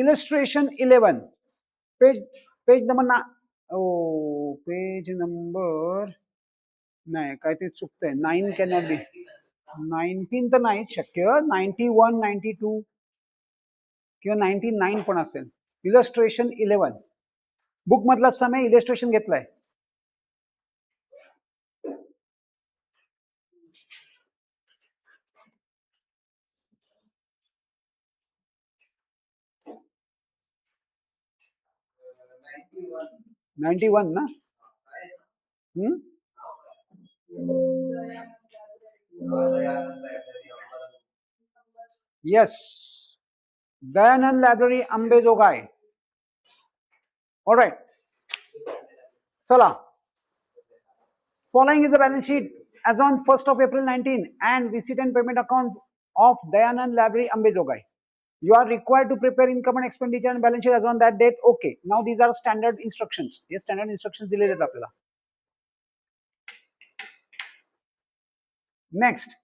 Illustration 11 page number ना page number नाही काय ते चुकतंय 9 कॅनॉट बी 19 तर नाही शक्य 91 92 किंवा 99 पण असेल इलस्ट्रेशन 11 बुक मधला समय इलस्ट्रेशन घेतलाय नाईन्टी वन ना yes Dayanand library Ambejogai alright चला following is a balance sheet as on 1st of April 19 and receipt and payment account of Dayanand Library Ambejogai. You are required to prepare income and expenditure and balance sheet as on that date. Okay. Now these are standard instructions. Yes, standard instructions दिलेले आहेत आपल्याला. Next.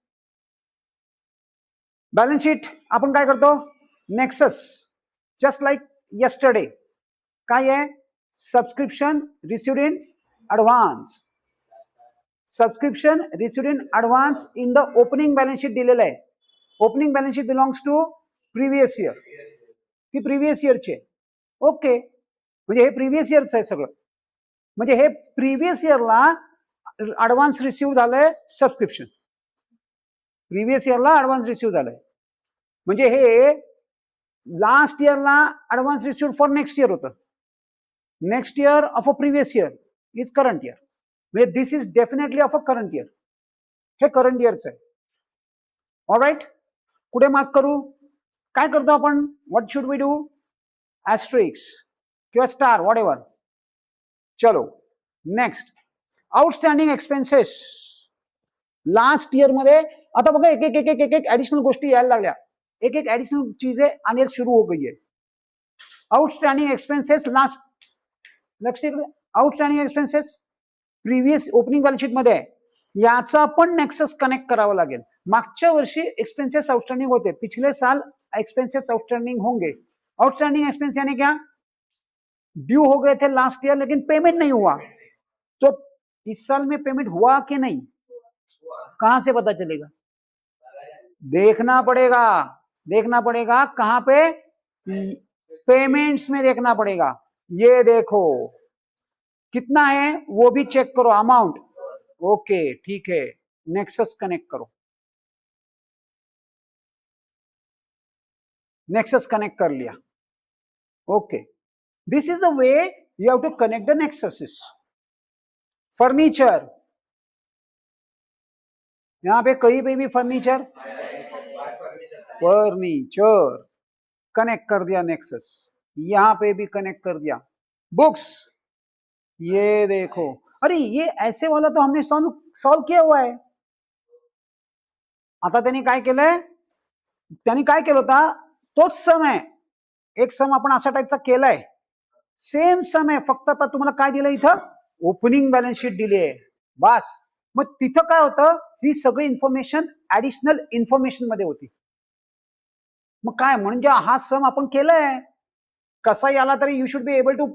Balance sheet आपण काय करतो? Nexus. Just like yesterday. काय आहे? Subscription received in advance. Subscription received in advance in the opening balance sheet दिलेलं आहे. Opening balance sheet belongs to previous year. ती previous year ची ओके म्हणजे हे प्रिव्हियस इयरच आहे सगळं म्हणजे हे प्रिव्हियस इयरला ऍडव्हान्स रिसिव्ह झालंय सबस्क्रिप्शन प्रिव्हियस इयरला ऍडव्हान्स रिसिव्ह झालंय म्हणजे हे लास्ट इयरला advance receive for next year होतं next year of a previous year is current year म्हणजे this is definitely of a current year हे करंट इयरच आहे ऑलराइट कुठे मार्क करू काय करतो आपण what should we do asterisk किंवा स्टार व्हॉट एव्हर चलो next outstanding expenses last year मध्ये आता बघा एक एक एक एक एक एक ऍडिशनल गोष्टी यायला लागल्या एक एक ऍडिशनल चीजें आने शुरू हो गई है आउटस्टँडिंग एक्सपेन्सेस लास्ट लक्ष outstanding expenses previous opening balance sheet मध्ये याचा पण नेक्सस कनेक्ट करावा लागेल मागच्या वर्षी एक्सपेंसेस आउटस्टैंडिंग होते पिछले साल एक्सपेंसेस आउटस्टैंडिंग होंगे आउटस्टैंडिंग एक्सपेंस यानी क्या ड्यू हो गए थे लास्ट ईयर लेकिन पेमेंट नहीं हुआ तो इस साल में पेमेंट हुआ कि नहीं कहां से पता चलेगा देखना पड़ेगा कहां पे पेमेंट्स में देखना पड़ेगा ये देखो कितना है वो भी चेक करो अमाउंट ओके ठीक है नेक्सस कनेक्ट करो नेक्सस कनेक्ट कर लिया okay this is a way you have to connect the nexuses furniture यहां पे कहीं पे भी फर्नीचर कनेक्ट कर दिया नेक्सस यहां पे भी कनेक्ट कर दिया बुक्स ये देखो अरे ये ऐसे वाला तो हमने सॉल्व किया हुआ है आता त्यांनी काय केलंय त्यांनी काय केलं होता तोच सम आहे एक सम आपण अशा टाईपचा केलाय सेम सम आहे फक्त आता तुम्हाला काय दिलं इथं ओपनिंग बॅलन्स शीट दिली आहे बस मग तिथं काय होतं ही सगळी इन्फॉर्मेशन ऍडिशनल इन्फॉर्मेशन मध्ये होती मग काय म्हणजे हा सम आपण केलाय कसाही आला तरी you should be able to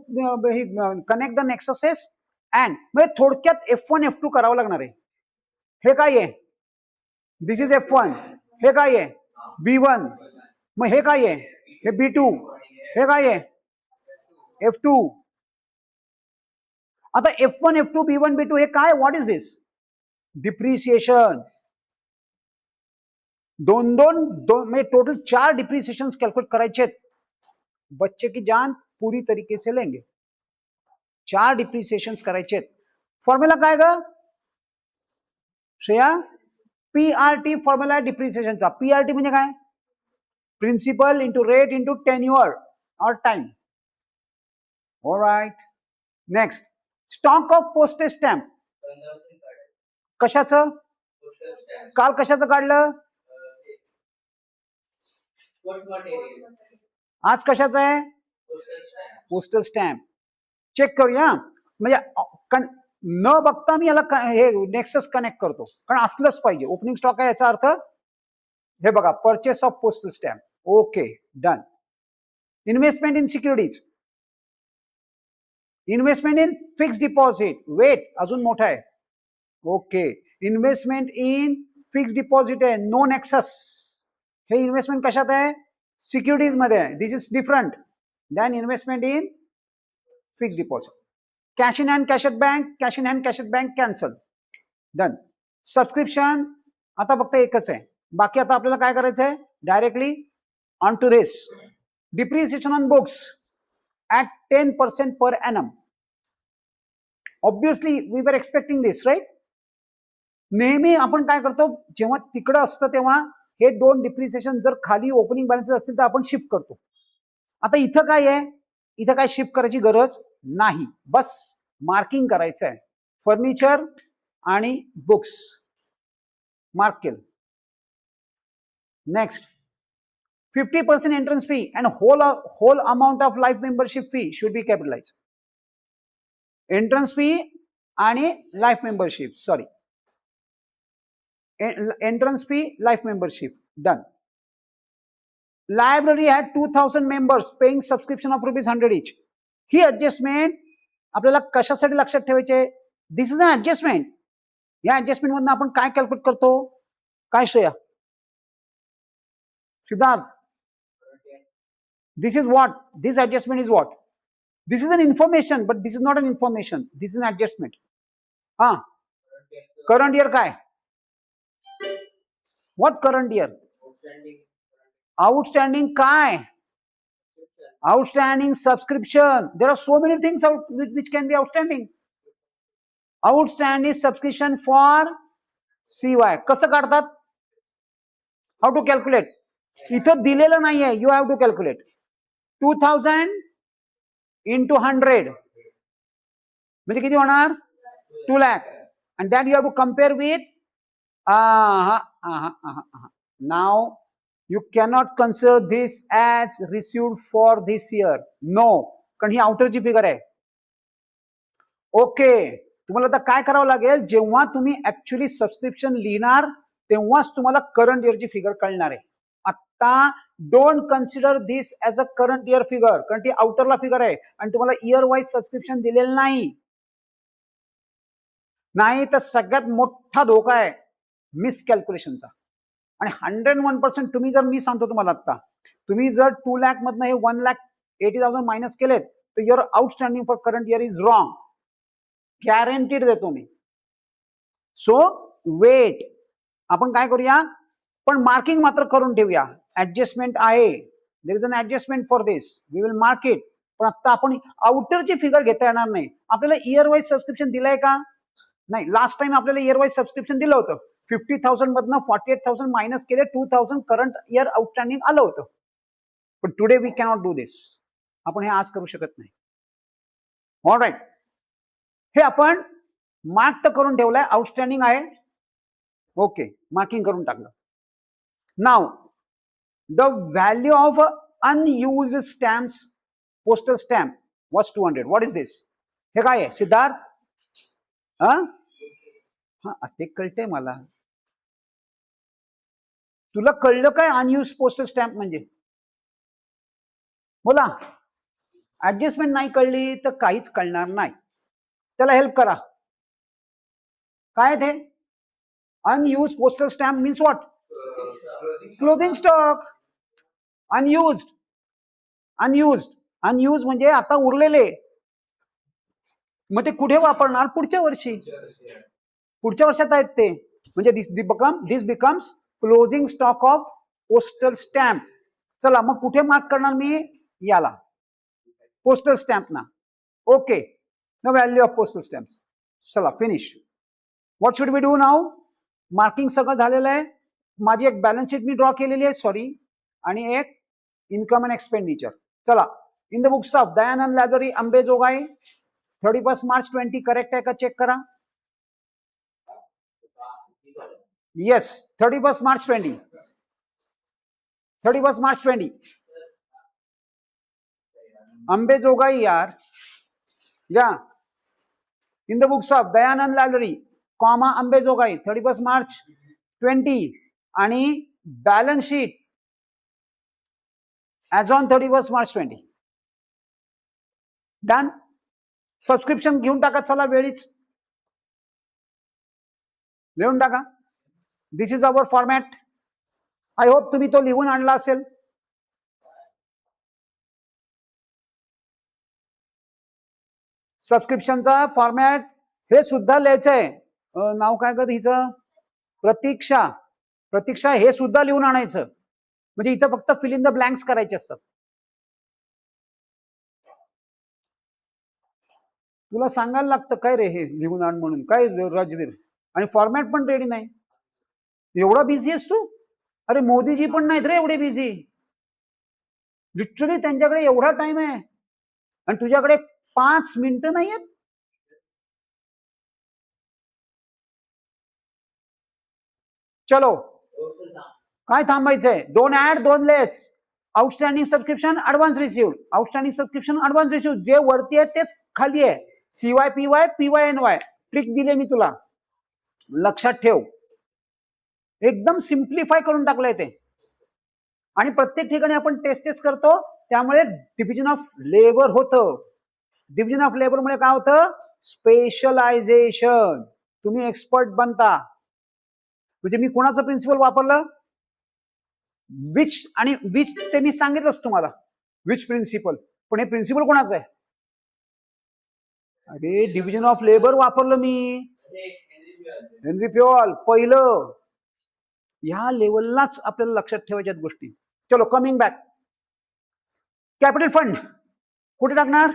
connect the nexuses and म्हणजे थोडक्यात F1 F2 करावं लागणार आहे हे काय आहे दिस इज F1 हे काय आहे B1 मग हे काय आहे हे B2 हे काय आहे F2 आता F1 F2 B1 B2 हे काय व्हॉट इज दिस डिप्रिसिएशन दोन में टोटल 4 डिप्रिसिएशन कैलकुलेट करायचे बच्चे की जान पूरी तरीके से लेंगे 4 डिप्रिसिएशन करायचे फॉर्म्युला काय ग श्रेया PRT फॉर्म्युला आहे डिप्रिसिएशनचा PRT म्हणजे काय principal into rate into tenure और time alright next stock of postage stamp कशाचं काल कशाचं काढलं आज कशाचं आहे पोस्टल स्टॅम्प चेक करूया म्हणजे न बघता मी याला हे नेक्सस कनेक्ट करतो कारण असलंच पाहिजे ओपनिंग स्टॉक आहे याचा अर्थ हे बघा purchase of postal stamp okay done investment in securities, investment in fix deposit, wait अजून मोठा आहे. Okay, investment in fix deposit आहे, नो नेक्सस. हे इन्व्हेस्टमेंट कशात आहे? सिक्युरिटीज मध्ये आहे. This is different than investment in fix deposit. Cash in hand cash at bank, cash in hand cash at bank cancel, done. Subscription आता फक्त एकच आहे. बाकी आता आपल्याला काय करायचं आहे? Directly on to this. Depreciation on books at 10% per annum. Obviously, we were expecting this, right? नेहमी आपण काय करतो, जेव्हा तिकडं असतं तेव्हा हे दोन डिप्रिसिएशन जर खाली ओपनिंग बॅलन्सेस असतील तर आपण शिफ्ट करतो. आता इथं काय आहे? इथं काय शिफ्ट करायची गरज नाही, बस मार्किंग करायचं आहे. फर्निचर आणि बुक्स मार्क केलं. Next, 50% entrance fee and whole amount of life membership fee should be capitalized. Entrance fee आणि life membership, sorry. Entrance fee, life membership, done. Library had 2000 members paying subscription of ₹100 each. He adjustment आपल्याला कशासाठी लक्षात ठेवायचे? This is an adjustment. या adjustment मधून आपण काय calculate करतो? काय Shreya? Siddharth, this is what? This adjustment is what? This is an information, but this is not an information. This is an adjustment. Current year काय? What current year? Outstanding काय? Outstanding subscription. There are so many things which can be outstanding. Outstanding subscription for CY. कसं काढतात? How to calculate? इथं दिलेलं नाहीये. You have to calculate. 2000 into 100 म्हणजे किती होणार? 2 lakh. And that you have to compare with now you cannot consider this as received for this year. No, कारण ही आउटरची figure आहे. ओके, तुम्हाला आता काय करावं लागेल? जेव्हा तुम्ही ऍक्च्युअली सबस्क्रिप्शन लिहिणार तेव्हाच तुम्हाला करंट इयरची फिगर कळणार आहे. आता don't consider this as a current year figure, कारण ती आउटरला फिगर आहे आणि तुम्हाला इयर वाईज सबस्क्रिप्शन दिलेलं नाही तर सगळ्यात मोठा धोका आहे मिसकॅल्क्युलेशनचा. आणि 101% तुम्ही जर, मी सांगतो तुम्हाला आता, तुम्ही जर 2 lakh मधनं हे 1,80,000 मायनस केलेत तर your outstanding for current year is wrong. Guaranteed देतो मी. सो वेट, आपण काय करूया, पण मार्किंग मात्र करून ठेवूया. ऍडजस्टमेंट आहे, there is an adjustment for this, we will mark it. पण आता आपण आउटरची फिगर घेता येणार नाही. आपल्याला इयर वाईज सबस्क्रिप्शन दिलंय का? नाही. लास्ट टाइम आपल्याला इयर वाईज सबस्क्रिप्शन दिलं होतं. 50,000 मधनं 48,000 मायनस केले, 2,000 करंट इयर आउटस्टँडिंग आलं होतं. पण टुडे वी कॅनॉट डू दिस. आपण हे आज करू शकत नाही. ऑलराईट, हे आपण मार्क तर करून ठेवलंय, आउटस्टँडिंग आहे. ओके, मार्किंग करून टाकलं. नाव the value of unused stamps, postal stamp was 200. What is this? हे काय आहे सिद्धार्थ? ते कळतंय मला. तुला कळलं काय अनयुज पोस्टल स्टॅम्प म्हणजे? बोला. ऍडजस्टमेंट नाही कळली तर काहीच कळणार नाही. त्याला हेल्प करा. काय ते unused postal stamp means what? Closing stock. Unused, unused, unused म्हणजे आता उरलेले. मग ते कुठे वापरणार? पुढच्या वर्षी. पुढच्या वर्षात आहेत ते. म्हणजे this becomes closing stock of postal stamp. चला मग कुठे मार्क करणार मी? याला, पोस्टल स्टॅम्प ना. Okay, the value of postal stamp. चला finish. What should we do now? Marking सगळं झालेलं आहे. माझी एक बॅलन्स शीट मी ड्रॉ केलेली आहे, सॉरी, आणि एक इन्कम अँड एक्सपेंडिचर. चला, in the books of Dayanand library Ambejogai 31 March 20 correct आहे का चेक करा. Yes, 31 March 20. 31 March 20 अंबेजोगाई यार. या in the books of Dayanand library comma Ambejogai 31 March 20 आणि balance sheet as on 31 March 20. Done. Subscription घेऊन टाका, चला वेळीच लिहून टाका. This is our format. I hope तुम्ही तो लिहून आणला असेल. सबस्क्रिप्शनचा फॉर्मॅट हे सुद्धा लिहायचं आहे. नाव काय कर हिचं, प्रतीक्षा. प्रतीक्षा हे सुद्धा लिहून आणायचं, म्हणजे इथं फक्त फिल इन द ब्लँक्स करायचे असतात. तुला सांगायला लागतं काय रे हे लिहून आण म्हणून, काय राजवीर, आणि फॉर्मॅट पण रेडी नाही. एवढा बिझी आहेस तू? अरे मोदीजी पण नाहीत रे एवढे बिझी. लिटरली त्यांच्याकडे एवढा टाइम आहे आणि तुझ्याकडे 5 मिनिटं नाही आहेत. चलो काय थांबायचंय? 2 add 2 less. Outstanding subscription advance receive. Outstanding subscription advance receive. जे वरती आहे तेच खाली आहे. CYPY PYNY ट्रिक दिले मी तुला, लक्षात ठेव. एकदम सिम्प्लिफाय करून टाकलंय ते. आणि प्रत्येक ठिकाणी आपण टेस्ट करतो, त्यामुळे डिव्हिजन ऑफ लेबर होतं. डिव्हिजन ऑफ लेबर मुळे काय होतं? स्पेशलायझेशन. तुम्ही एक्सपर्ट बनता. म्हणजे मी कोणाचं प्रिन्सिपल वापरलं? विच आणि विच ते मी सांगितलंच तुम्हाला, विच प्रिन्सिपल. पण हे प्रिन्सिपल कोणाचं आहे? अरे डिव्हिजन ऑफ लेबर वापरलं मी, हेनरी फ्युअल पहिलं. ह्या लेवललाच आपल्याला लक्षात ठेवायच्या गोष्टी. चलो कमिंग बॅक. कॅपिटल फंड कुठे टाकणार?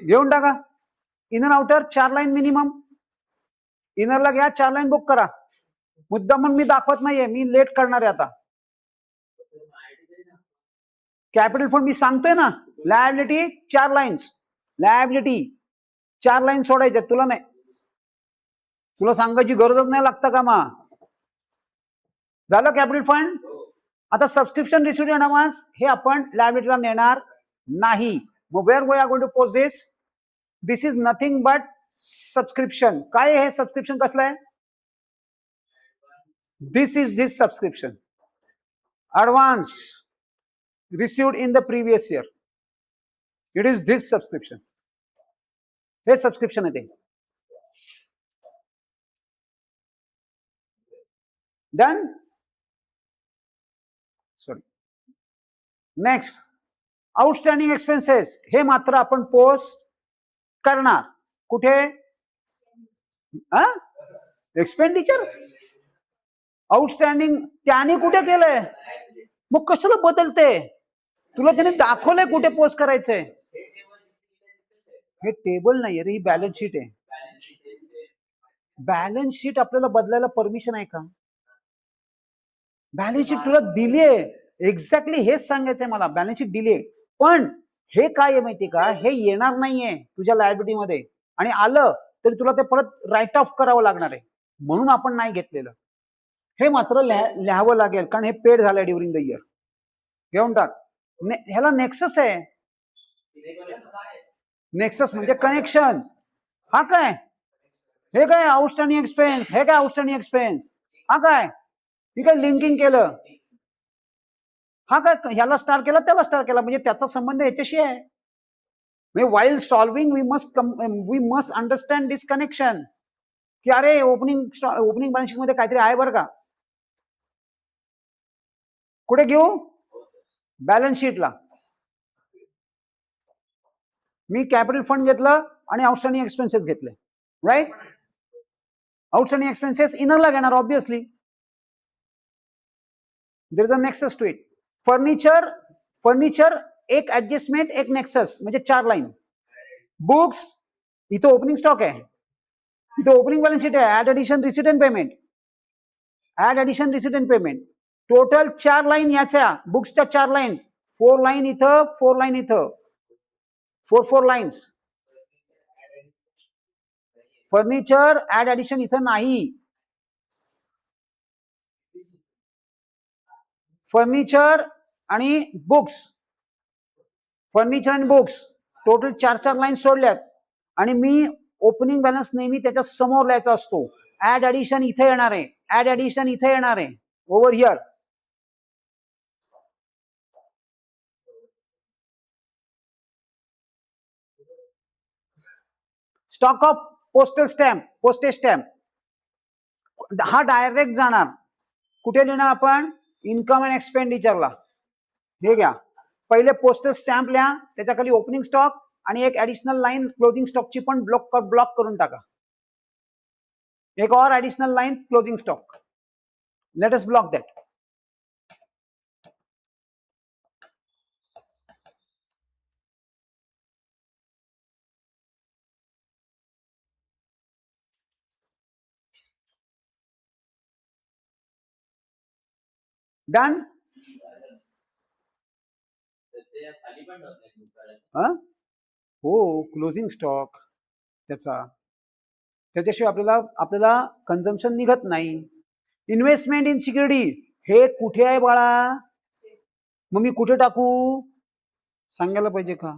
घेऊन टाका. Inner outer 4 line minimum. इनरला घ्या, 4 लाईन बुक करा. मुद्दाम मी दाखवत नाहीये, मी लेट करणार आहे आता. कॅपिटल फंड मी सांगतोय ना, लायबिलिटी 4 लाईन्स. लायबिलिटी 4 लाईन सोडायच्या. तुला नाही, तुला सांगायची गरजच नाही लागतं का? मा झालं कॅपिटल फंड. आता सबस्क्रिप्शन रिसिव्ह ऍडव्हान्स हे आपण लायबिलिटीला नेणार नाही. मग where we are going to post this? This is nothing but subscription. काय हे सबस्क्रिप्शन कसलं आहे? This is this subscription advance received in the previous year. It is this subscription. हे सबस्क्रिप्शन आहे ते. Done. Sorry. Next outstanding expenses. हे मात्र आपण पोस्ट करणार. कुठे? एक्सपेंडिचर आउटस्टँडिंग त्याने कुठे केलंय? मग कशाला बदलते? तुला त्याने दाखवलंय कुठे पोस्ट करायचंय. हे टेबल नाही रे, ही बॅलन्स शीट आहे. बॅलन्स शीट आपल्याला बदलायला परमिशन आहे का? बॅलन्स शीट तुला दिली आहे, एक्झॅक्टली हेच सांगायचंय मला. बॅलन्स शीट दिली आहे, पण हे काय आहे माहिती का? हे येणार नाहीये तुझ्या लायबिलिटी मध्ये, आणि आलं तरी तुला ते परत राईट ऑफ करावं लागणार आहे. म्हणून आपण नाही घेतलेलं. हे मात्र लिहावं लागेल, कारण हे पेड झालंय ड्युरिंग द इयर. घेऊन टाक. ह्याला नेक्सस आहे. नेक्सस म्हणजे कनेक्शन. हा काय? हे काय आउटस्टँडिंग एक्सपेन्स? हे काय आउटस्टँडिंग एक्सपेन्स? हा काय? हे काय लिंकिंग केलं? हा काय? ह्याला स्टार केला, त्याला स्टार केला, म्हणजे त्याचा संबंध ह्याच्याशी आहे. म्हणजे while solving we must understand this connection, की अरे ओपनिंग बॅलन्स शीट मध्ये काहीतरी आहे बरं का. कुठे घेऊ? बॅलन्स शीटला. मी कॅपिटल फंड घेतलं आणि आउटस्टँडिंग एक्सपेन्सेस घेतले. राईट. आउटस्टँडिंग एक्सपेन्सेस इनरला घेणार obviously. There is a nexus to it. Furniture एक ऍडजस्टमेंट एक नेक्सस, म्हणजे 4 लाईन. बुक्स इथं ओपनिंग स्टॉक आहे, इथं ओपनिंग बॅलन्स शीट आहे. Add addition receipt and payment. Add addition receipt and payment. Total 4 line याच्या बुक्सच्या 4 लाईन. 4 लाईन इथं, 4 लाईन इथं, 4 लाईन्स. फर्निचर ऍड एडिशन इथं नाही. फर्निचर आणि बुक्स, फर्निचर आणि बुक्स टोटल 4 लाईन सोडल्यात, आणि मी ओपनिंग बॅलन्स नेहमी त्याच्या समोर लिहायचा असतो. ऍड एडिशन इथे येणार आहे, ऍड एडिशन इथे येणार आहे, over here. Stock of postal stamp, postage stamp हा डायरेक्ट जाणार कुठे लिहिणार आपण? इन्कम अँड एक्सपेंडिचरला. हे घ्या, पहिले पोस्टल स्टॅम्प लिहा, त्याच्या खाली ओपनिंग स्टॉक आणि एक ऍडिशनल लाईन क्लोजिंग स्टॉकची पण ब्लॉक करून टाका. एक और additional line closing stock. Let us block that. Done. हो, क्लोजिंग स्टॉक त्याच्याशिवाय आपल्याला कन्झम्पशन निघत नाही. इन्व्हेस्टमेंट इन सिक्युरिटी हे कुठे आहे बाळा? मग मी कुठे टाकू सांगायला पाहिजे का?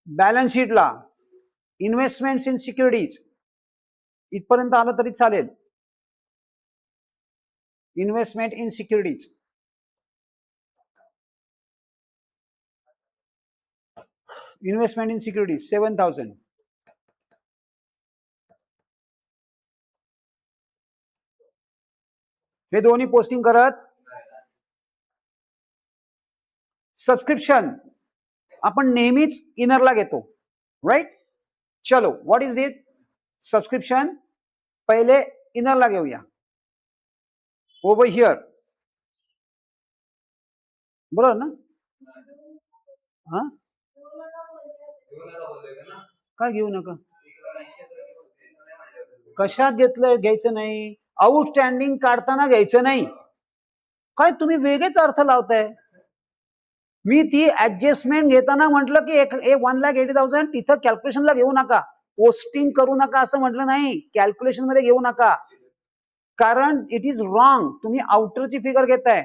बॅलन्स शीटला इन्व्हेस्टमेंट इन सिक्युरिटीज इथपर्यंत आलं तरी चालेल. Investment in securities, investment in securities 7,000. हे दोन्ही पोस्टिंग करत. सबस्क्रिप्शन आपण नेहमीच इनरला घेतो, राईट? चलो, व्हॉट इज इट? सबस्क्रिप्शन पहिले इनरला घेऊया. ओव्हर हिअर, बरोबर ना? हा, काय घेऊ नका? कशात घेतलं? घ्यायचं नाही. आउटस्टँडिंग काढताना घ्यायचं नाही. काय तुम्ही वेगळेच अर्थ लावताय? मी ती ऍडजस्टमेंट घेताना म्हटलं की 1,80,000 तिथं कॅल्क्युलेशनला घेऊ नका, पोस्टिंग करू नका असं म्हटलं नाही, कॅल्क्युलेशन मध्ये घेऊ नका. कारण इट इज रॉंग. तुम्ही आउटरची फिगर घेताय.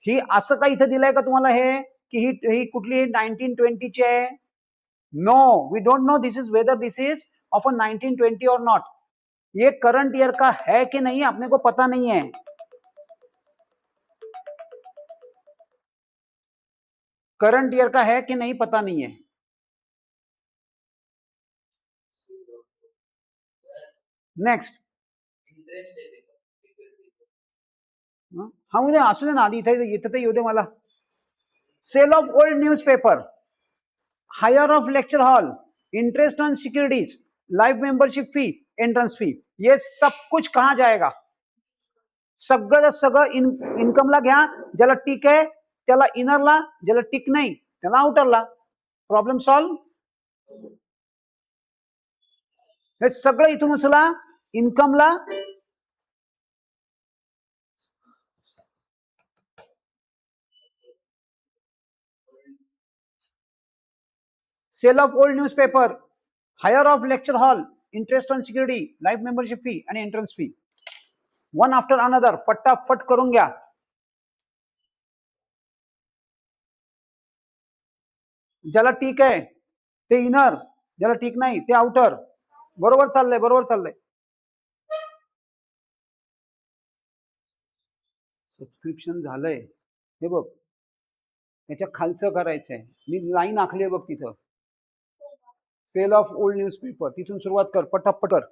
ही असं काय इथं दिलंय का तुम्हाला हे की ही कुठली 1920 ची आहे? No, we don't know this is whether this is of a 1920 or not. ये करंट ईयर का है कि नहीं अपने को पता नहीं है. करंट ईयर का है कि नहीं पता नहीं है. नेक्स्ट. हा उद्या असू दे ना, आधी इथं तर येऊ दे मला. Sale of old newspaper, hire of lecture hall, interest on securities, life membership fee, entrance fee, ये सब कुछ कहाँ जाएगा? सगळं इन्कमला घ्या. ज्याला टिक आहे त्याला इनरला, ज्याला टिक नाही त्याला आउटरला. Problem solve. हे सगळं इथून उचला. इन्कमला sale of old newspaper, hire of lecture hall, interest on security, life membership fee आणि entrance fee. One after another फटाफट करून घ्या. ज्याला ठीक आहे ते इनर, ज्याला ठीक नाही ते आउटर. बरोबर चाललंय, बरोबर चाललंय. सबस्क्रिप्शन झालंय हे बघ, त्याच्या खालचं करायचंय. मी लाईन आखली बघ तिथं, सेल ऑफ ओल्ड न्यूजपेपर, तिथून सुरुवात कर, पटापट कर.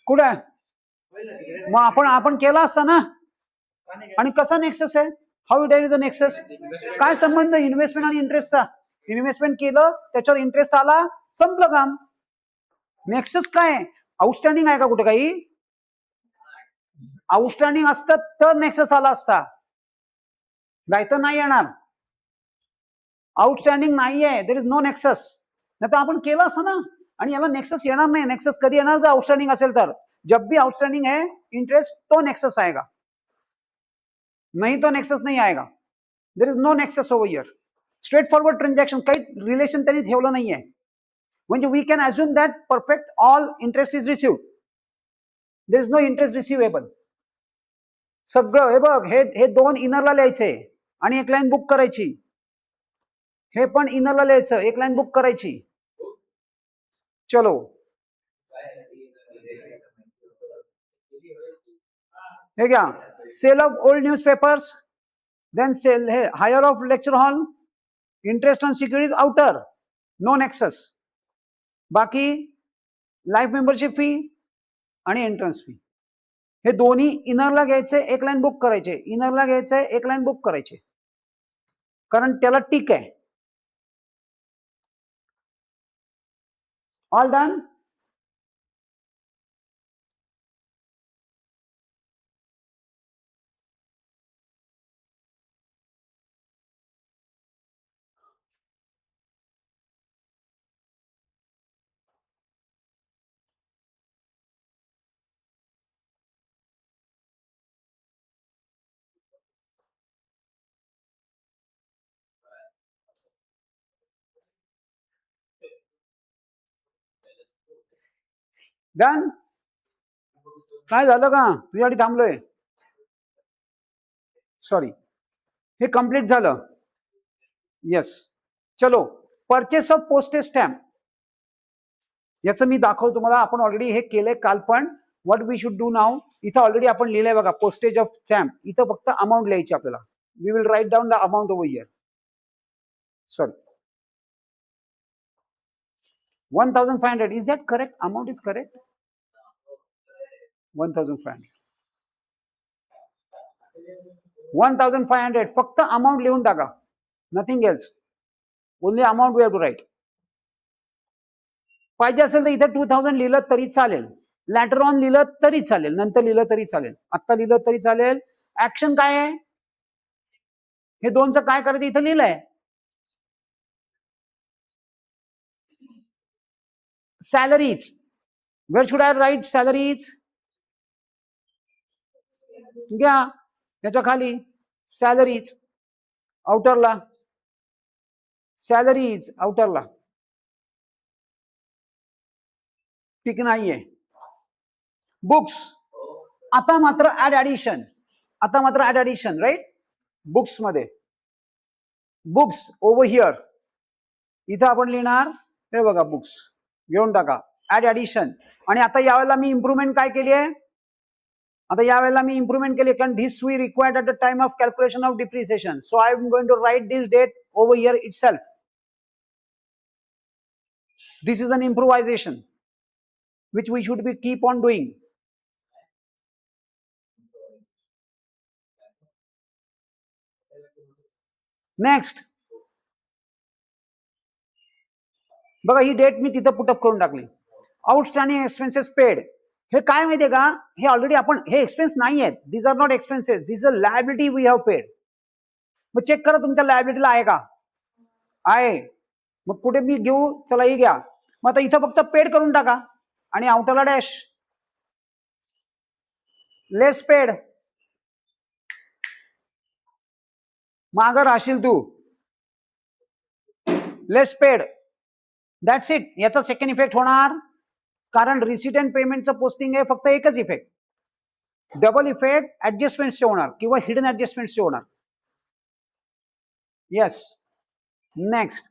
कुठे? मग आपण केला असता ना. आणि कसा नेक्सस आहे? How it is a nexus? काय संबंध इन्व्हेस्टमेंट आणि इंटरेस्टचा? इन्व्हेस्टमेंट केलं त्याच्यावर इंटरेस्ट आला, संपलं काम. नेक्सस काय? आउटस्टँडिंग आहे का कुठे काही? आउटस्टँडिंग असतं तर नेक्सस आला असता, नाहीतर नाही येणार. आउटस्टँडिंग नाही आहे, देर इज नो नेक्सस. नाही तर आपण केलं असं ना. आणि याला नेक्सस येणार नाही. नेक्सस कधी येणार? जर आउटस्टँडिंग असेल तर. जब भी आउटस्टैंडिंग है इंटरेस्ट तो नेक्सस आएगा, नहीं तो नेक्सस नहीं आएगा. There is no nexus over here. Straightforward transaction, काही रिलेशन त्यांनी ठेवलं नाहीये. म्हणजे we can assume that perfect all interest is received. There is no interest receivable. सगळं हे बघ, हे दोन इनरला लिहायचे आणि एक लाईन बुक करायची. हे पण इनरला लिहायचं, एक लाईन बुक करायची. चलो, हे घ्या, sale of old newspapers, then sale हे hire of lecture hall, interest on securities outer, no nexus. बाकी लाईफ मेंबरशिप फी आणि एंट्रन्स फी, हे दोन्ही इनरला घ्यायचे, एक लाईन बुक करायचे. इनरला घ्यायचंय, एक लाईन बुक करायचे, कारण त्याला टिक आहे. All done. डन. काय झालं का, तुझ्यासाठी थांबलोय. सॉरी, हे कंप्लीट झालं. येस. चलो, परचेस ऑफ पोस्टेज स्टॅम्प, याचं मी दाखवतो तुम्हाला. आपण ऑलरेडी हे केलंय काल पण. व्हॉट वी शुड डू नाव, इथं ऑलरेडी आपण लिहिलंय बघा, पोस्टेज ऑफ स्टॅम्प. इथं फक्त अमाऊंट लिहायची आपल्याला. We will write down the amount over here. Sorry, 1500. Is that correct? Amount is correct? 1500. 1500 फक्त अमाऊंट लिहून टाका, nothing else, only amount we have to write. पाहिजे असेल तर इथं 2000 लिहिलं तरी चालेल, लॅटर ऑन लिहिलं तरी चालेल, नंतर लिहिलं तरी चालेल, आत्ता लिहिलं तरी चालेल. ऍक्शन काय आहे, हे दोनचं काय करायचं इथं लिहिलंय. Salaries, where should I write salaries? घ्या त्याच्या खाली सॅलरीज, आउटरला सॅलरीज, आउटरला ठीक नाहीये. बुक्स, आता मात्र ऍड ऍडिशन, आता मात्र ऍड ऍडिशन, राईट. बुक्स मध्ये, बुक्स ओव्हर हिअर, इथं आपण लिहिणार, हे बघा बुक्स घेऊन टाका, ऍड ऍडिशन. आणि आता यावेळेला मी इम्प्रुव्हमेंट काय केली आहे, आता यावेळेला मी इम्प्रुव्हमेंट केली, कारण this we required at the time of calculation of depreciation. So I am going to write this date over here itself. This is an improvisation which we should be keep on doing. Next, बघा ही date मी तिथं put up करून टाकली. Outstanding expenses paid, हे काय माहितीये का, हे already आपण, हे एक्सपेन्स नाही आहेत, these are not expenses, these are liability we have paid. मग चेक करा तुमच्या लायबिलिटीला आहे का, आहे. मग कुठे मी घेऊ, चला ही घ्या. मग आता इथं फक्त पेड करून टाका आणि आउटरला डॅश, लेस पेड, मागं राहशील तू, लेस पेड, दॅट्स इट. याचा सेकंड इफेक्ट होणार, कारण रिसिट अँड पेमेंटचं पोस्टिंग आहे, फक्त एकच इफेक्ट. डबल इफेक्ट ऍडजस्टमेंटचे होणार किंवा हिडन ऍडजस्टमेंटचे होणार. Yes. Next,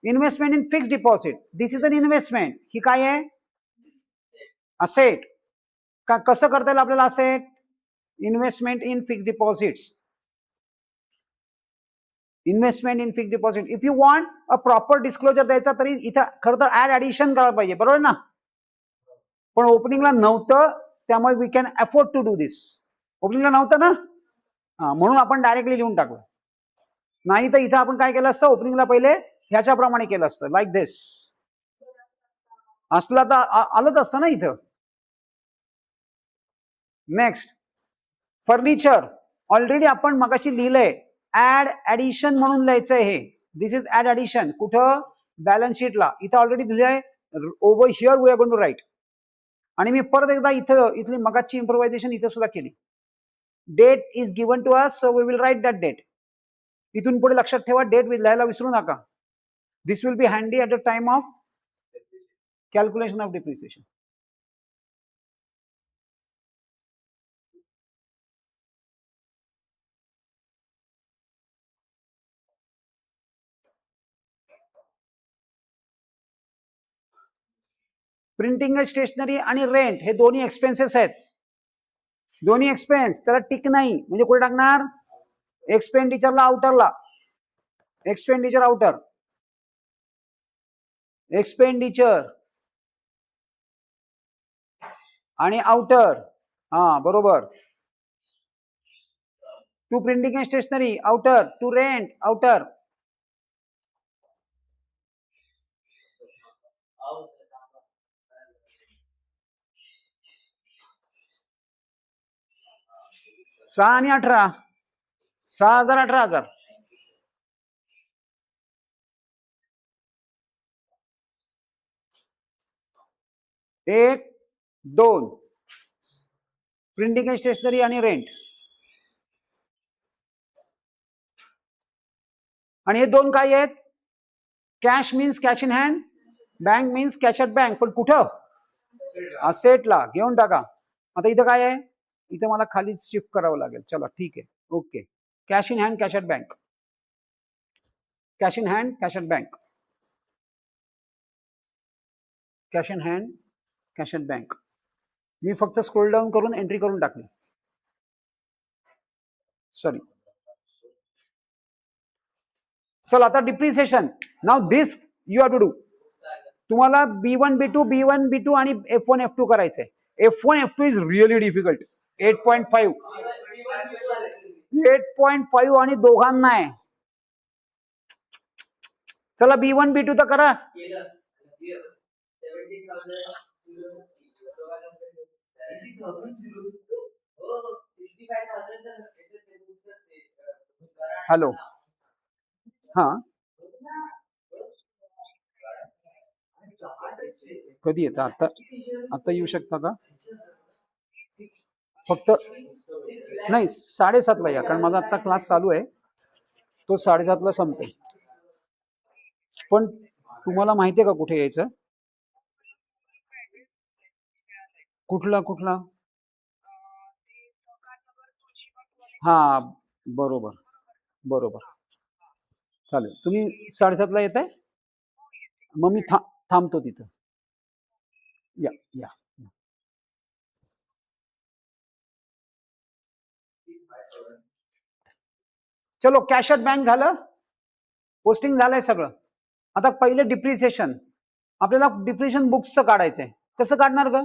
investment in fix deposit, this is an investment. ही काय आहे, असेट. का कसं करता येईल आपल्याला asset, investment in fix deposits, investment in fix deposit. If you want a proper disclosure द्यायचा, तरी इथं खरं तर ऍड ऍडिशन करायला पाहिजे, बरोबर ना. पण ओपनिंगला नव्हतं, त्यामुळे we can afford to do this. ओपनिंगला नव्हतं ना, म्हणून आपण डायरेक्टली लिहून टाकलं. नाही तर इथं आपण काय केलं असतं, ओपनिंगला पहिले ह्याच्याप्रमाणे केलं असतं, लाईक दिस. असलं तर आलंच असतं ना इथं. नेक्स्ट, फर्निचर, ऑलरेडी आपण मगाशी लिहिलंय, ऍड ऍडिशन म्हणून लिहायचंय हे. This is add addition. कुठं, बॅलन्स शीटला. इथं ऑलरेडी दिलंय, over here we are going to write. आणि मी परत एकदा इथं इथली मगाची इम्प्रोव्हायझेशन इथं सुद्धा केली. Date is given to us, so we will write that date. इथून पुढे लक्षात ठेवा, डेट लिहायला विसरू नका. This will be handy at the time of calculation of depreciation. Printing stationery आणि रेंट हे दोन्ही एक्सपेन्सेस आहेत. दोन्ही एक्सपेन्स, त्याला टिक नाही म्हणजे कुठे टाकणार? एक्सपेंडिचरला, आउटरला. एक्सपेंडिचर आउटर, एक्सपेंडिचर आणि आउटर. हा बरोबर. To printing and stationery outer, to rent outer. सहा आणि 18, 6,000 18,000. एक, दोन, प्रिंटिंग अँड स्टेशनरी आणि रेंट. आणि हे दोन काय आहेत? Cash means cash in hand, bank means cash at bank. पण कुठं? असेटला. घेऊन टाका. आता इथं काय आहे? इथं मला खाली शिफ्ट करावं लागेल. चला ठीक आहे, okay. Cash in hand, cash at bank. Cash in hand, cash at bank. Cash in hand, cash at bank. मी फक्त स्क्रोल डाऊन करून एंट्री करून टाकली. सॉरी. चला आता depreciation. Now this you have to do. तुम्हाला B1 B2 आणि F1 F2 करायचंय. F1 F2 is really difficult. 8.5 8.5 आणि दोघांना आहे. चला B1 B2 तर करा. हॅलो. हा कधी येतं? आता आता येऊ शकता का? फक्त नाही 7:30ला या, कारण माझा आता क्लास चालू आहे. तो 7:30ला संपेल. पण तुम्हाला माहितीये का कुठे यायचं? कुठला कुठला? हा बरोबर बरोबर. चालेल. तुम्ही 7:30ला येत आहे? मग मी थांबतो तिथं. या या. चलो, कॅश ॲट बँक झालं, पोस्टिंग झालंय सगळं. आता पहिले डिप्रिसिएशन. आपल्याला डिप्रिसिएशन बुक्सचं काढायचंय. कसं काढणार ग?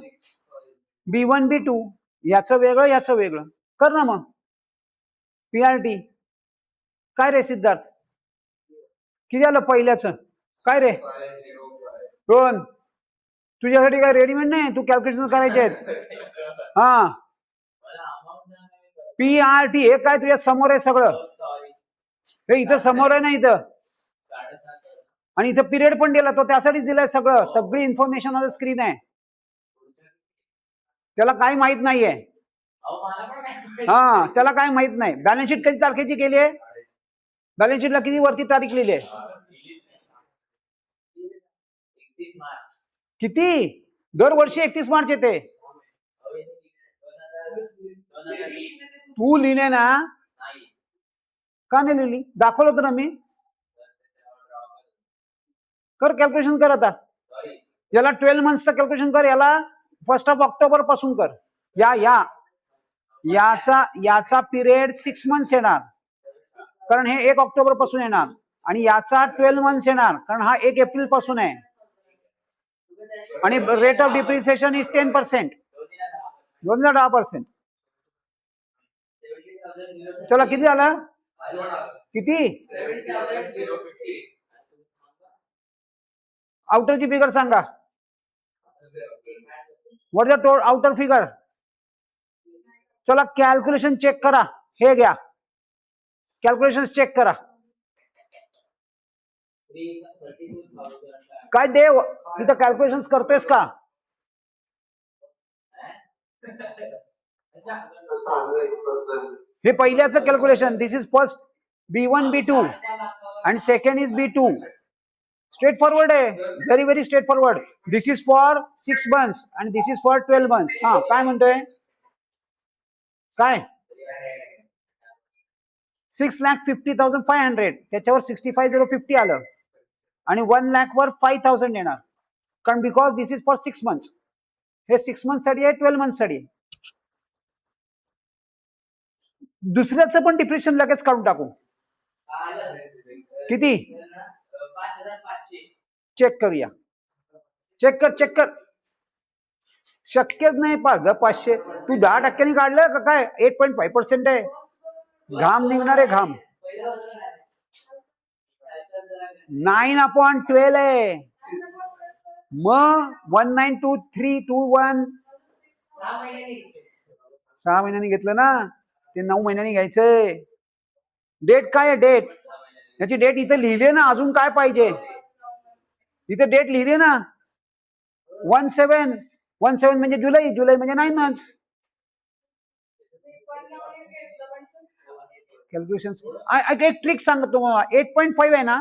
B1 B2 याचं वेगळं, याचं वेगळं. कर ना मग. PRT काय रे सिद्धार्थ? किती आलं पहिल्याचं? काय रे रोहन? तुझ्यासाठी काय रेडीमेड नाही, तू कॅल्क्युलेशन करायचे आहेत. हा PRT हे काय तुझ्या समोर आहे सगळं. हे इथं समोर आहे ना इथं. आणि इथं पिरियड पण दिला, तो त्यासाठीच दिलाय सगळं. सगळी इन्फॉर्मेशन ऑन द स्क्रीन आहे. त्याला काही माहित नाहीये. हा त्याला काय माहित नाही. बॅलन्स शीट कधी तारखेची केली आहे? बॅलन्स शीटला किती वरती तारीख लिहिली आहे? किती? दरवर्षी 31 मार्च येते. तू लिहिले ना? का नाही लिहिली? दाखवलं होतं ना मी. कर कॅल्क्युलेशन कर आता. याला 12 मंथचं कॅल्क्युलेशन कर. याला 1 ऑक्टोबर पासून कर. याचा पिरियड 6 मंथ्स येणार, कारण हे 1 ऑक्टोबर पासून येणार. आणि याचा 12 मंथ्स येणार, कारण हा 1 एप्रिल पासून आहे. आणि रेट ऑफ डिप्रिसिएशन इज 10%. 10%. चला किती झालं? किती? आउटरची फिगर सांगा. What is the outer figure? चला कॅल्क्युलेशन चेक करा. हे घ्या, कॅल्क्युलेशन चेक करा. काय देव इथं कॅल्क्युलेशन करतोयस का? हे पहिल्याचं calculation. This is first B1 B2 and second is B2. Straightforward आहे. Very very straightforward. This is for 6 months and this is for 12 months. हा काय म्हणतोय? काय? 6,50,500. त्याच्यावर 65,050 आलं आणि 1 लाख वर 5,000 येणार. कारण because this is for 6 months. हे 6 months साठी आहे, 12 months साठी आहे. दुसऱ्याचं पण डिप्रेशन लगेच काढून टाकू. किती चेक करूया. चेक कर. शक्यच नाही 5,500. तू 10% काढलं का काय? 8.5% आहे. घाम निघणार आहे, घाम. 9/12 आहे. मग 192321 6 महिन्यांनी घेतलं ना, ते 9 महिन्यांनी घ्यायचंय. डेट काय आहे? डेट याची डेट इथे लिहिली ना. अजून काय पाहिजे? इथे डेट लिहिली ना. 17 म्हणजे जुलै म्हणजे 9 months. कॅल्क्युलेशन एक ट्रिक सांगतो तुम्हाला. 8.5 आहे ना,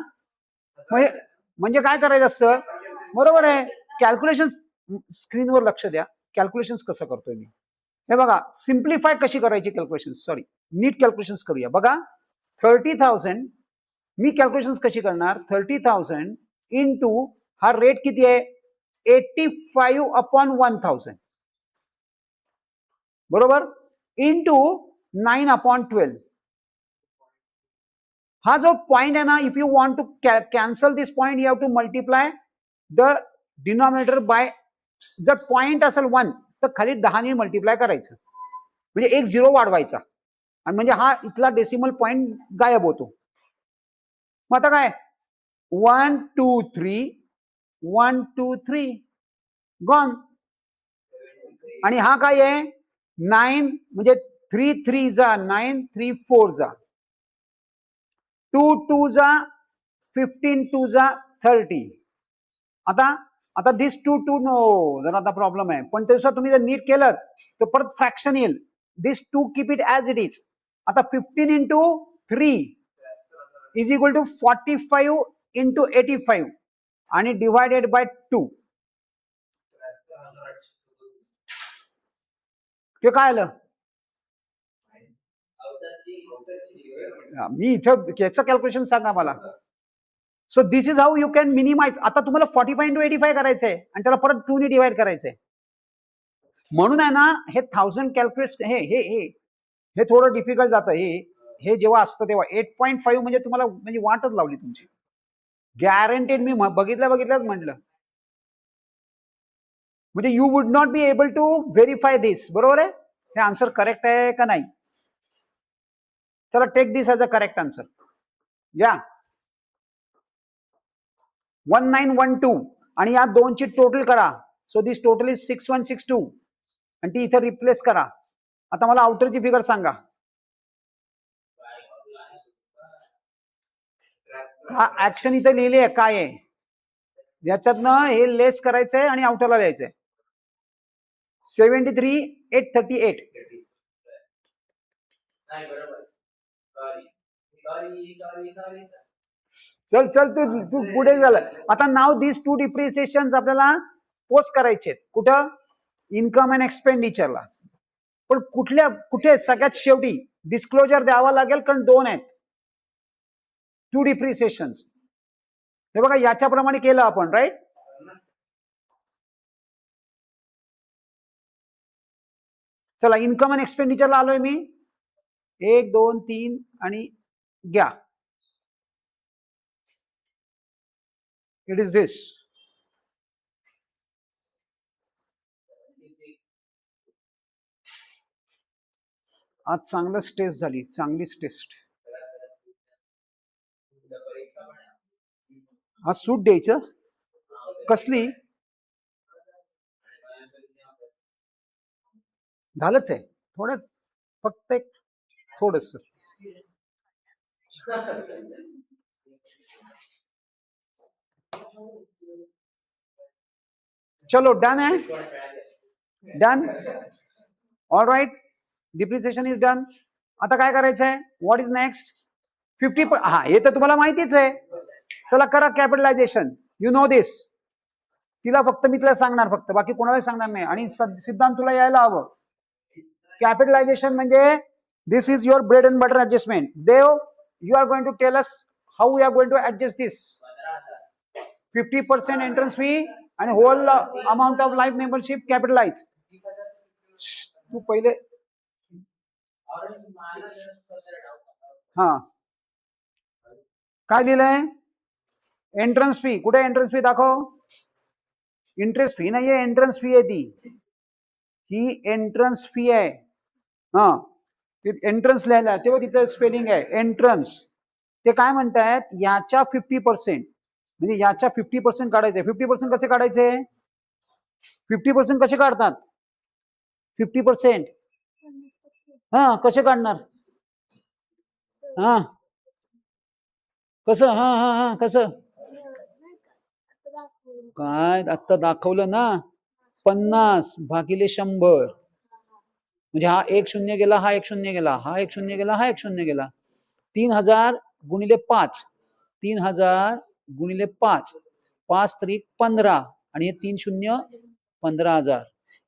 म्हणजे काय करायचं असतं? बरोबर आहे. कॅल्क्युलेशन स्क्रीनवर लक्ष द्या. कॅल्क्युलेशन कसं करतोय मी हे बघा. सिम्प्लिफाय कशी करायची कॅल्क्युलेशन. सॉरी, नीट कॅल्क्युलेशन करूया. बघा 30,000 मी कॅल्क्युलेशन कशी करणार? 30,000 इंटू हा रेट किती आहे? 85/1000 बरोबर, इंटू 9/12. हा जो पॉइंट आहे ना, if you want to cancel this point, you have to multiply the denominator by. जर पॉइंट असेल 1 तर खाली 10 मल्टिप्लाय करायचं, म्हणजे 1 0 वाढवायचा, आणि म्हणजे हा इथला डेसिमल पॉइंट गायब होतो. मग आता काय? 1 2 3 1 2 3 गॉन. आणि हा काय आहे? 9 म्हणजे 3 3 जा 9, 3 4 जा 2 2 जा 15, 2 जा 30. आता दिस 2 2 नो, जर आता प्रॉब्लेम आहे. पण तसं तुम्ही जर नीट केलं तर परत फ्रॅक्शन येईल. This 2 keep it as it is. आता 15 into 3 is equal to 45 into 85 आणि डिवायडेड बाय 2. ते काय आलं? मी इथं याचं कॅल्क्युलेशन सांगा मला. So this is how you can minimize. आता तुम्हाला 45 इंटू 85 करायचंय आणि त्याला परत 2 ने डिवाइड करायचंय. म्हणून आहे ना, हे 1000 कॅल्क्युलेट हे थोडं डिफिकल्ट जातं. हे जेव्हा असतं तेव्हा 8.5 म्हणजे तुम्हाला म्हणजे वाटच लावली तुमची. गॅरंटेड. मी बघितल्याच म्हटलं. म्हणजे you would not be able to verify this. बरोबर आहे? हे आन्सर करेक्ट आहे का नाही? चला, take this as a correct answer. या 1912 आणि या दोनची टोटल करा. सो दिस टोटल इज 6162 आणि ती इथे रिप्लेस करा. आता मला आउटरची फिगर सांगा. ऍक्शन इथे लिहिली आहे काय आहे? याच्यातनं हे लेस करायचंय आणि आउटरला द्यायचंय. 73,838. चल तू पुढे झालं. आता नाव दिस 2 डिप्रिसिएशन आपल्याला पोस्ट करायचे. कुठं? इन्कम अँड एक्सपेंडिचरला. पण कुठे? सगळ्यात शेवटी डिस्क्लोजर द्यावा लागेल, कारण 2 आहेत 2 डिप्रिसिएशन. हे बघा, याच्याप्रमाणे केलं आपण, राईट? चला, इन्कम अँड एक्सपेंडिचरला आलोय मी. 1 2 3 आणि घ्या. इट इज दिस. आज चांगलंच टेस्ट झाली, चांगलीच टेस्ट. आज सूट द्यायचं कसली? झालंच आहे थोडं, फक्त एक थोडस. चलो, डन है. Done. All right, depreciation is done. आता काय करायचंय? What is next? 50. हा, हे तर तुम्हाला माहितीच आहे. चला, करा कॅपिटलायझेशन. यू नो दिस. तिला फक्त मी तुला सांगणार, फक्त बाकी कोणाला सांगणार नाही. आणि सिद्धांत तुला यायला हवं. कॅपिटलायझेशन म्हणजे this is your bread and butter adjustment. Dev, you are going to tell us how we are going to adjust this. 50% entrance fee आणि whole amount of life membership capitalise. तू पहिले हा काय दिलंय? Entrance fee. कुठे entrance fee दाखव? Interest fee नाहीये, entrance fee आहे ती. ही एंट्रन्स फी आहे. हा एंट्रन्स लिहायला तेव्हा तिथं स्पेलिंग आहे एंट्रन्स. ते काय म्हणतायत, याच्या 50% म्हणजे याच्या 50% काढायचे. 50% कसे काढायचे? 50% कसे काढतात? 50% हा कसे काढणार? हा कसं? हा हा हा कसं काय? आता दाखवलं ना, 50 भागिले 100 म्हणजे हा 1 शून्य गेला, हा 1 शून्य गेला, हा 1 शून्य गेला, हा 1 शून्य गेला. 3000 गुणिले 5, 3000 गुणिले 5, 5 त्रिक 15 आणि हे 3 शून्य 15,000.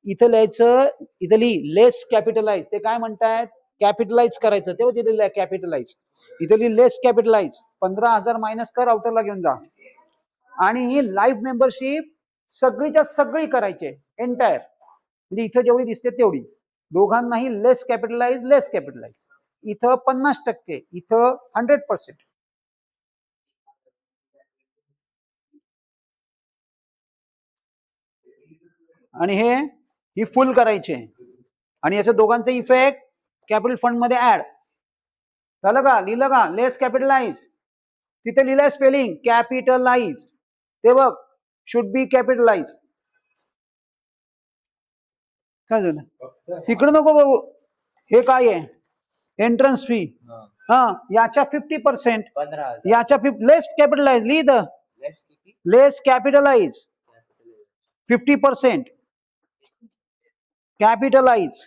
इथं लिहायचं, इथं लिही लेस कॅपिटलाइज. ते काय म्हणतायत? कॅपिटलाइज करायचं. तेव्हा तिथे लिहा कॅपिटलाइज. इथं लिही लेस कॅपिटलाइज. 15,000 मायनस कर, आउटरला घेऊन जा. आणि ही लाईफ मेंबरशिप सगळीच्या सगळी करायचे एंटायर, म्हणजे इथं जेवढी दिसते तेवढी. दोघांनाही लेस कॅपिटलाइज, लेस कॅपिटलाइज. इथं 50%, इथं 100%. आणि ही फुल करायचे. आणि याच्या दोघांचा इफेक्ट कॅपिटल फंड मध्ये ऍड झालं का? लिहिलं का? लेस कॅपिटलाइज. तिथे लिहिलंय स्पेलिंग कॅपिटलाइज. ते बघ, शुड बी कॅपिटलाइज. काय झालं? तिकडे नको बघू. हे काय आहे? Entrance fee. हा याच्या 50%, याच्या लेस कॅपिटलाइज. लिह द लेस कॅपिटलाइज 50% कॅपिटलाइज.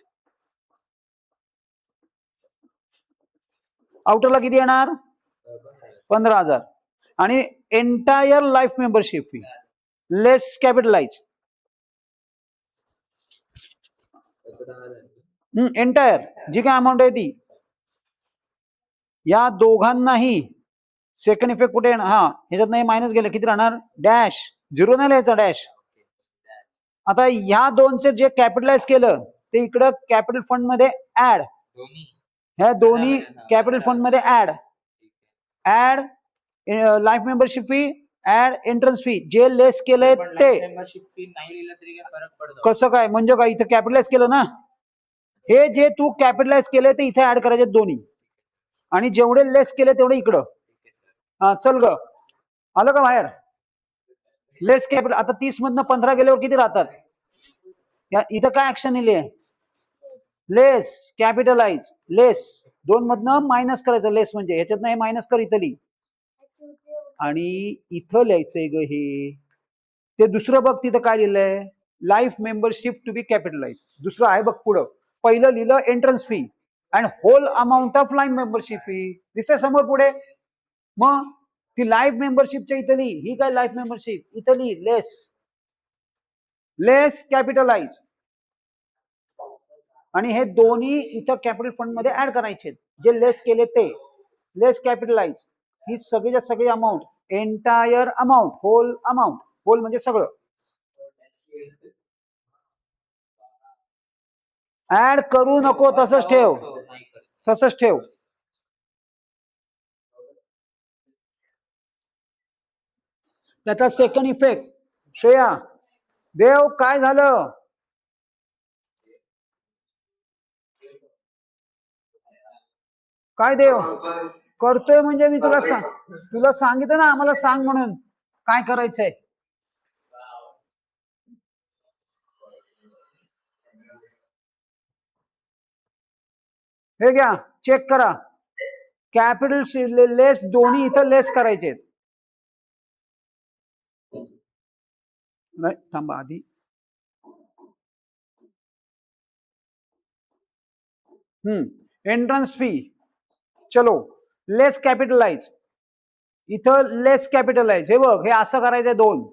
आउटरला किती येणार? 15,000. आणि एंटायर लाईफ मेंबरशिप फी लेस कॅपिटलाइज. एंटायर जी काय अमाऊंट आहे ती. या दोघांनाही सेकंड इफेक्ट कुठे येणार? हा ह्याच्यात नाही मायनस गेलं, किती राहणार? डॅश. झिरो नाही लिहायचा, डॅश. आता ह्या दोनचे जे कॅपिटलाइज केलं ते इकडं कॅपिटल फंड मध्ये ऍड. ह्या दोन्ही कॅपिटल फंड मध्ये add. Add life membership fee, add entrance fee. जे लेस केलंय ते. कसं काय म्हणजे काय? इथं कॅपिटलाइज केलं ना, हे जे तू कॅपिटलाइज केलंय ते इथे ऍड करायचे दोन्ही. आणि जेवढे लेस केले तेवढे इकडं. हा चल ग, आलं का बाहेर? लेस कॅपिटल. आता 30 मधनं 15 गेल्यावर किती राहतात? इथं काय ऍक्शन लिहिले? लेस कॅपिटलाइज. लेस 2 मधनं मायनस करायचं. लेस म्हणजे ह्याच्यात नाही मायनस कर, इथं लिही. आणि इथं लिहायचंय ग हे. ते दुसरं बघ तिथं काय लिहिलंय? Life membership to be capitalize. दुसरं आहे बघ पुढं. पहिलं लिहिलं entrance fee and whole amount of life membership fee. दिसतंय समोर पुढे? मग ती लाईफ मेंबरशिपच्या इथं लिही. ही काय लाईफ मेंबरशिप? इथं लिही लेस, लेस कॅपिटलाइज. आणि हे दोन्ही इथं कॅपिटल फंड मध्ये ऍड करायचे. जे लेस केले ते लेस कॅपिटलाइज. ही सगळीच्या सगळी amount, entire amount, whole amount. Whole म्हणजे सगळं. ऍड करू नको, तसंच ठेव, तसंच ठेव. त्याचा सेकंड इफेक्ट. श्रेया देव काय झालं? काय देव करतोय म्हणजे मी तुला सांगितलं ना, आम्हाला सांग म्हणून काय करायचंय. हे घ्या, चेक करा. कॅपिटल लेस दोन्ही इथं लेस करायचे. थांबा आधी. एंट्रन्स फी चलो लेस कॅपिटलाइज. इथं लेस कॅपिटलाइज. हे बघ, हे असं करायचंय 2.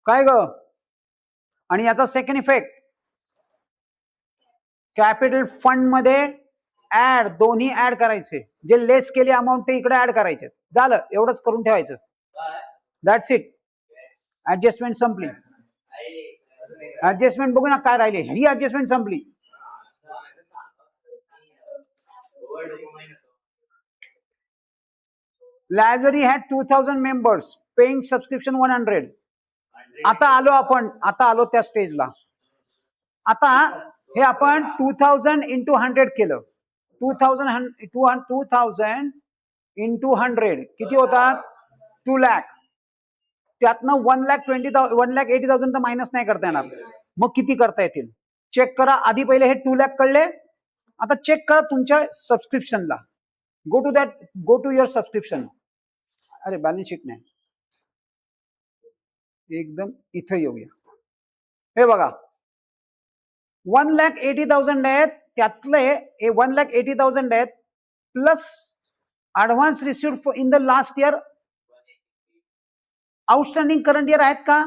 काय ग? आणि याचा सेकंड इफेक्ट कॅपिटल फंड मध्ये ऍड, दोन्ही ऍड करायचे. जे लेस केली अमाऊंट ते इकडे ऍड करायचे. झालं, एवढंच करून ठेवायचं. That's it. ऍडजस्टमेंट संपली. ऍडजस्टमेंट बघू ना काय राहिले. ही ऍडजस्टमेंट संपली. Library had 2000 members paying subscription 100. आता आलो त्या स्टेजला. आता हे आपण 2000 इंटू 100 केलं. 2000 इंटू 100 किती होतात? 2 लाख. त्यातनं 1,80,000 तर मायनस नाही करता येणार. मग किती करता येतील चेक करा. आधी पहिले हे 2 लाख कळले. आता चेक करा तुमच्या सबस्क्रिप्शनला. Go to your subscription. अरे बॅलन्स शीट नाही, एकदम इथं येऊया. हे बघा 1,80,000 आहेत. त्यातले 1,80,000 आहेत plus advance received in the last year. Outstanding current year आहेत का?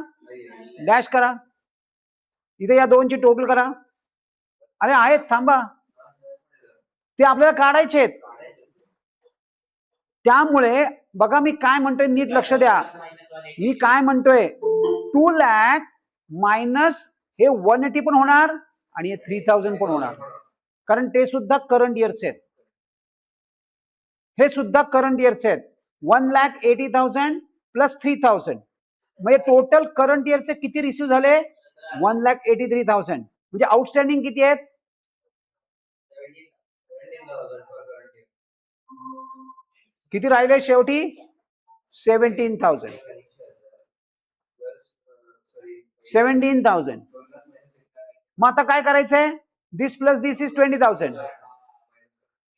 डॅश करा. इथे या दोनची टोटल करा. अरे आहेत, थांबा, ते आपल्याला काढायचे आहेत. त्यामुळे बघा मी काय म्हणतोय, नीट लक्ष द्या. मी काय म्हणतोय, 2 लाख मायनस हे 180 पण होणार आणि हे 3000 पण होणार, कारण ते सुद्धा करंट इयरचे आहेत. हे सुद्धा करंट इयरचे आहेत. 1,80,000 प्लस 3000 म्हणजे टोटल करंट इयरचे किती रिसिव्ह झाले? 1,83,000. म्हणजे आउटस्टँडिंग किती आहेत? किती राहिले शेवटी? 17,000. 17,000. मग आता काय करायचंय? दिस प्लस दिस इज 20,000.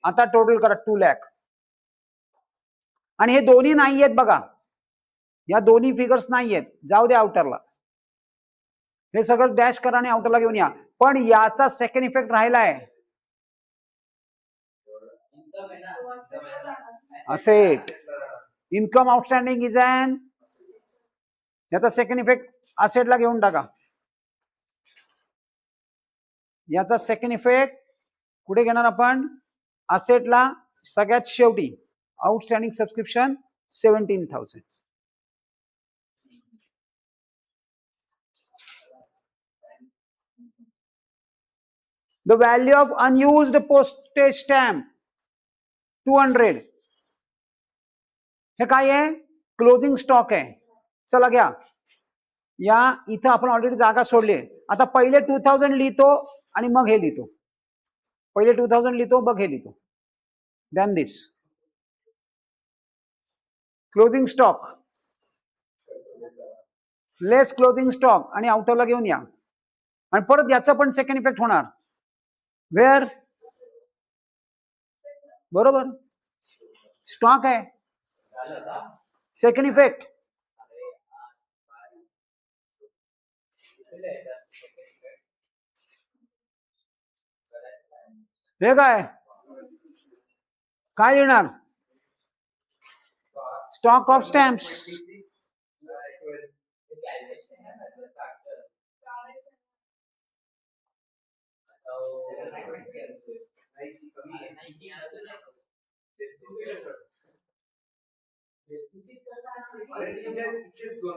आता टोटल करा 2 लाख. आणि हे दोन्ही नाही आहेत बघा, या दोन्ही फिगर्स नाही आहेत. जाऊ दे आउटरला. हे सगळं डॅश करा आणि आउटरला घेऊन या. पण याचा सेकंड इफेक्ट राहिलाय. Asset income outstanding is an. याचा सेकंड इफेक्ट असेटला घेऊन टाका. याचा सेकंड इफेक्ट कुठे घेणार आपण? असेटला. सगळ्यात शेवटी outstanding subscription 17,000. The value of unused postage stamp 200. हे काय आहे? क्लोजिंग स्टॉक आहे. चला घ्या. या इथं आपण ऑलरेडी जागा सोडली. आता पहिले 2000 लिहितो आणि मग हे लिहितो. पहिले 2000 लिहितो, मग हे लिहितो. Then this closing stock less closing stock आणि आउटरला घेऊन या. आणि परत याचा पण सेकंड इफेक्ट होणार. वेअर? बरोबर, स्टॉक आहे. सेकंड इफेक्ट हे काय? काय लिहिणार? Stock of stamps.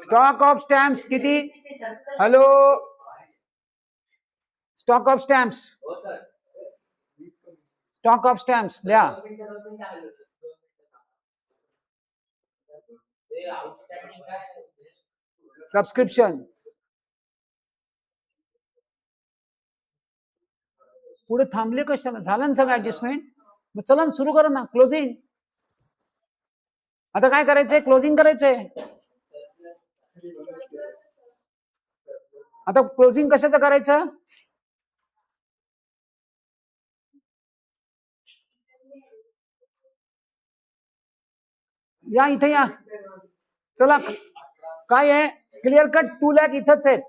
Stock of stamps किती? Hello, stock of stamps. Stock of stamps लिहा. सबस्क्रिप्शन. पुढे थांबले कशाला? झालं ना सगळं ऍडजस्टमेंट. मग चला सुरू करा ना. क्लोजिंग. आता काय करायचंय? क्लोजिंग करायचंय. आता क्लोजिंग कशाचं करायचं? या इथे या. चला काय आहे? क्लिअर कट 2 लाख इथंच आहेत.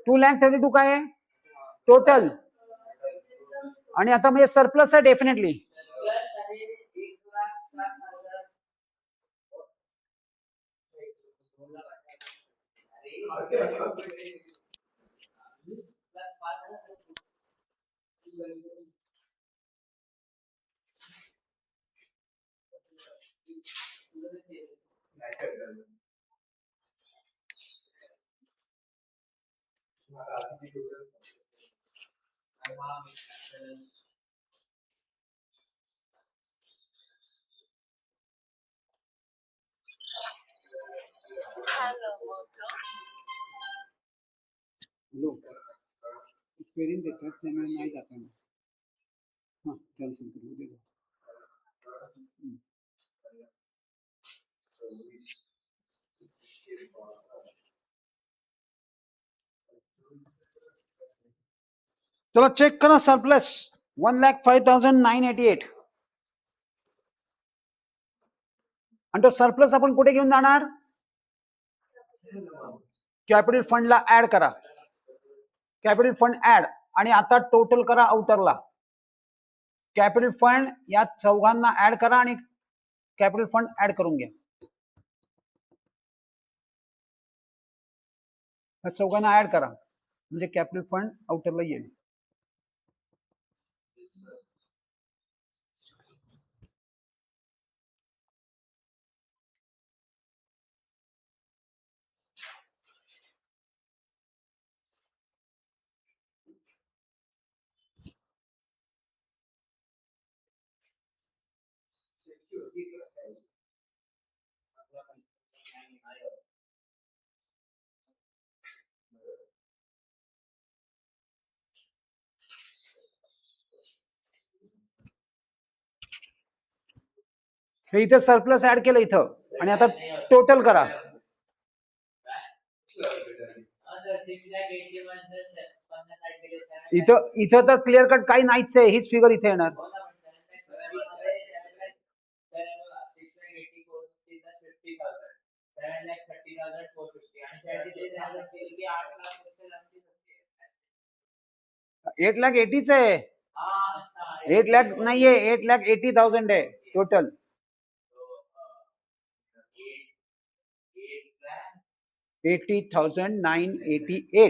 2,32,000 काय आहे टोटल? आणि आता म्हणजे सरप्लस आहे डेफिनेटली. लोक फेरीन देतात त्यामुळे नाही जाता येणार. हां कॅन्सल करू दे. चला चेक करा सरप्लस 1,05,988 आणि तो सरप्लस आपण कुठे घेऊन जाणार? कॅपिटल फंडला ऍड करा. कॅपिटल फंड ऍड आणि आता टोटल करा आउटरला. कॅपिटल फंड या चौघांना ऍड करा आणि कॅपिटल फंड ऍड करून घ्या. या चौघांना ऍड करा म्हणजे कॅपिटल फंड आउटरला येईल. हे इथं सरप्लस ऍड केलं इथं आणि आता टोटल करा. इथं इथं तर क्लिअर कट काही नाहीच आहे. हीच फिगर इथे येणार. $8,80,000 आहे. 8,00,000 नाहीये. 8,80,000 आहे टोटल. 80,988.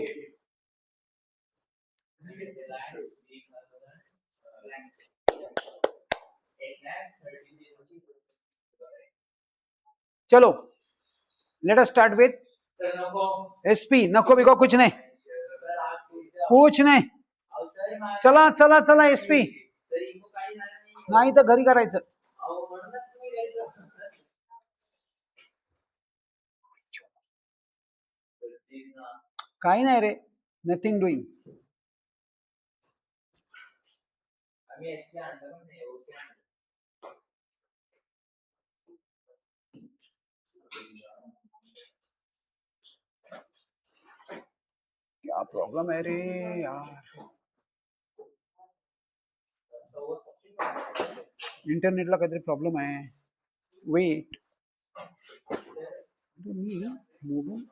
चलो let us start with SP. नको बिको कुछ नहीं, कुछ नहीं. चला चला चला एसपी. नाही तर घरी करायचं. काही नाही रे, नथिंग डुईंग. क्या प्रॉब्लम है रे यार. इंटरनेटला काहीतरी प्रॉब्लेम आहे. वेट मी मोबाईल